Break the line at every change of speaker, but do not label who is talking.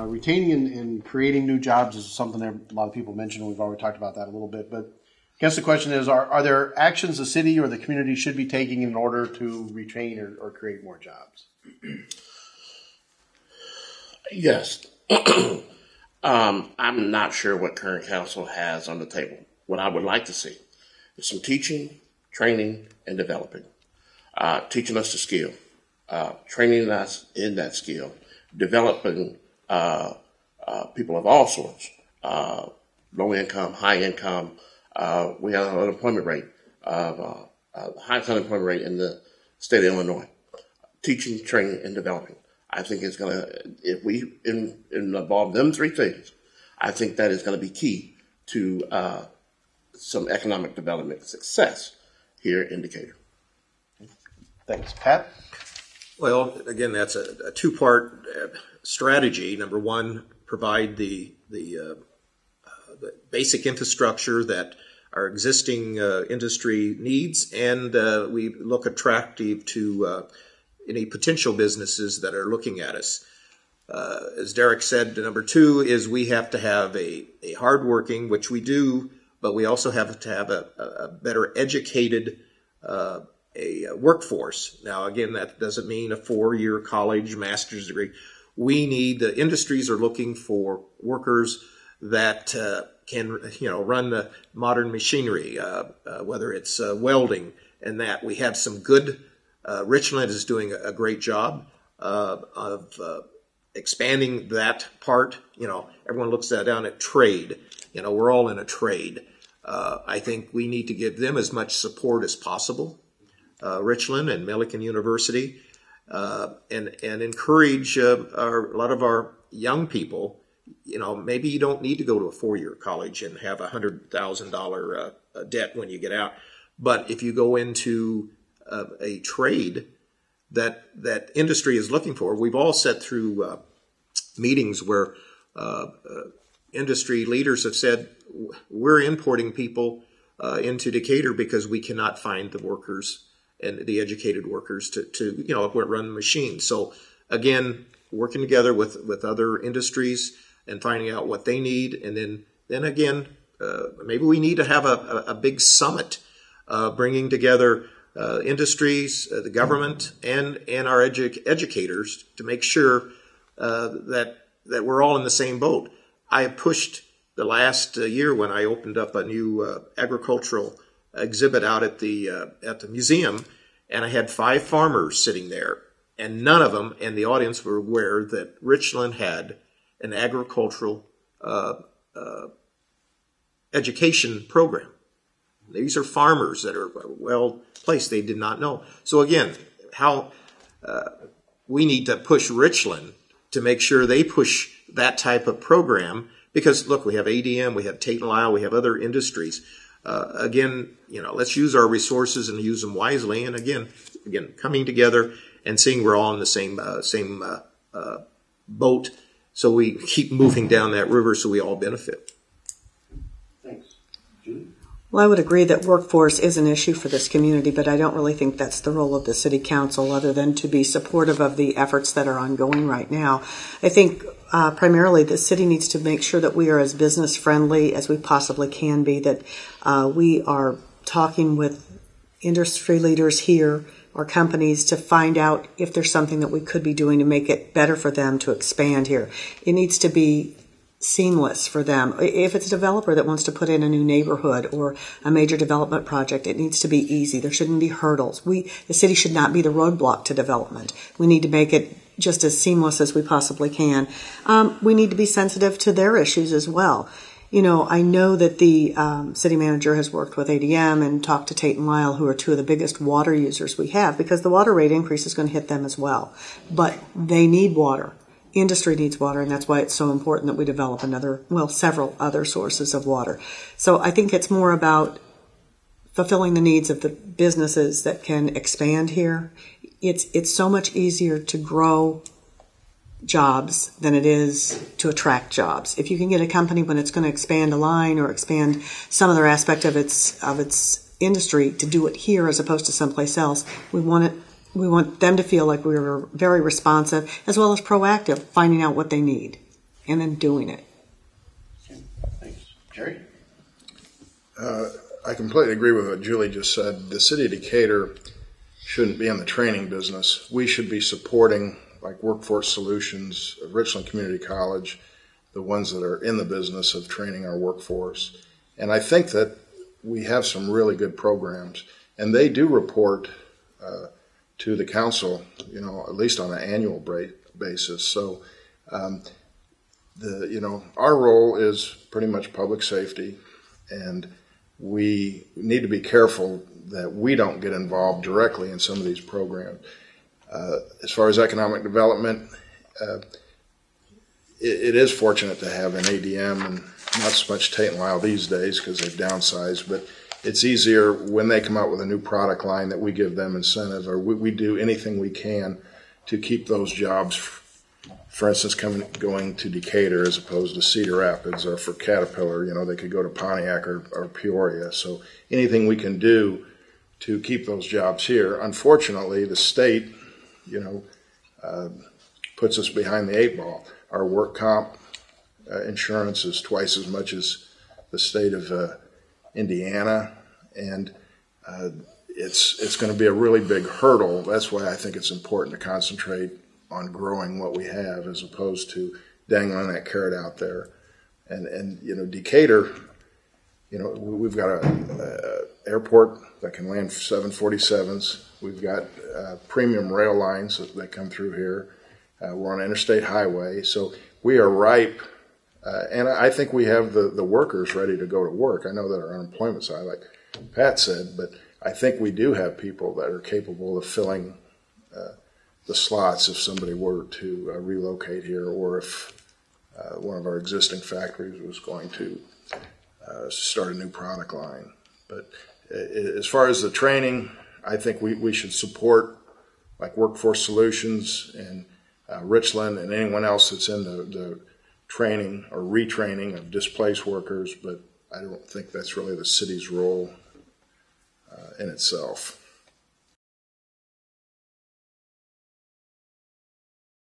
retaining and creating new jobs is something that a lot of people mentioned. We've already talked about that a little bit. But I guess the question is, are there actions the city or the community should be taking in order to retain or create more jobs?
Yes. I'm not sure what current council has on the table. What I would like to see is some teaching, training, and developing. Teaching us the skill, training us in that skill, developing people of all sorts, low income, high income. We have an unemployment rate of the highest unemployment rate in the state of Illinois. Teaching, training, and developing. I think it's going to, if we involve them three things, I think that is going to be key to some economic development success here in Decatur.
Thanks. Pat?
Well, again, that's a two-part strategy. Number one, provide the basic infrastructure that our existing industry needs, and we look attractive to any potential businesses that are looking at us. As Derek said, number two is we have to have a hardworking, which we do, but we also have to have a better educated a workforce. Now, again, that doesn't mean a 4-year college master's degree. We need, the industries are looking for workers that can, run the modern machinery, whether it's welding and that. We have some good, Richland is doing a great job of expanding that part. Everyone looks down at trade. We're all in a trade. I think we need to give them as much support as possible. Richland and Millikan University, and encourage a lot of our young people. Maybe you don't need to go to a 4-year college and have $100,000 debt when you get out. But if you go into a trade that industry is looking for, we've all sat through meetings where industry leaders have said, we're importing people into Decatur because we cannot find the workers and the educated workers to run the machines. So again, working together with other industries and finding out what they need, and then again, maybe we need to have a big summit, bringing together industries, the government, and our educators to make sure that we're all in the same boat. I have pushed the last year when I opened up a new agricultural exhibit out at the museum, and I had 5 farmers sitting there, and none of them in the audience were aware that Richland had an agricultural education program. These are farmers that are well placed. They did not know. So again, how we need to push Richland to make sure they push that type of program, because look, we have ADM, we have Tate & Lyle, we have other industries. Again, let's use our resources and use them wisely. And again, coming together and seeing we're all in the same boat, so we keep moving down that river so we all benefit.
Thanks. Julie?
Well, I would agree that workforce is an issue for this community, but I don't really think that's the role of the city council, other than to be supportive of the efforts that are ongoing right now. I think primarily the city needs to make sure that we are as business friendly as we possibly can be, that we are talking with industry leaders here or companies to find out if there's something that we could be doing to make it better for them to expand here. It needs to be seamless for them. If it's a developer that wants to put in a new neighborhood or a major development project, it needs to be easy. There shouldn't be hurdles. The city should not be the roadblock to development. We need to make it just as seamless as we possibly can. We need to be sensitive to their issues as well. I know that the city manager has worked with ADM and talked to Tate & Lyle, who are 2 of the biggest water users we have, because the water rate increase is going to hit them as well. But they need water. Industry needs water, and that's why it's so important that we develop several other sources of water. So I think it's more about fulfilling the needs of the businesses that can expand here. It's so much easier to grow jobs than it is to attract jobs. If you can get a company when it's going to expand a line or expand some other aspect of its industry to do it here as opposed to someplace else, we want them to feel like we were very responsive as well as proactive, finding out what they need. and then doing it.
Thanks. Jerry?
I completely agree with what Julie just said. The city of Decatur shouldn't be in the training business. We should be supporting, like Workforce Solutions, Richland Community College, the ones that are in the business of training our workforce. And I think that we have some really good programs, and they do report to the council, at least on an annual basis. So, our role is pretty much public safety, and we need to be careful that we don't get involved directly in some of these programs. As far as economic development, it is fortunate to have an ADM and not so much Tate and Lyle these days because they've downsized, but it's easier when they come out with a new product line that we give them incentives, or we do anything we can to keep those jobs, for instance, going to Decatur as opposed to Cedar Rapids, or for Caterpillar, they could go to Pontiac or Peoria. So anything we can do to keep those jobs here. Unfortunately, the state, puts us behind the 8 ball. Our work comp insurance is twice as much as the state of Indiana, and it's going to be a really big hurdle. That's why I think it's important to concentrate on growing what we have as opposed to dangling that carrot out there. And Decatur, we've got a airport that can land 747s. We've got premium rail lines that come through here. We're on an interstate highway, so we are ripe. And I think we have the workers ready to go to work. I know that our unemployment side, like Pat said, but I think we do have people that are capable of filling the slots if somebody were to relocate here, or if one of our existing factories was going to start a new product line. But as far as the training, I think we should support like Workforce Solutions and Richland and anyone else that's in the training or retraining of displaced workers, but I don't think that's really the city's role in itself.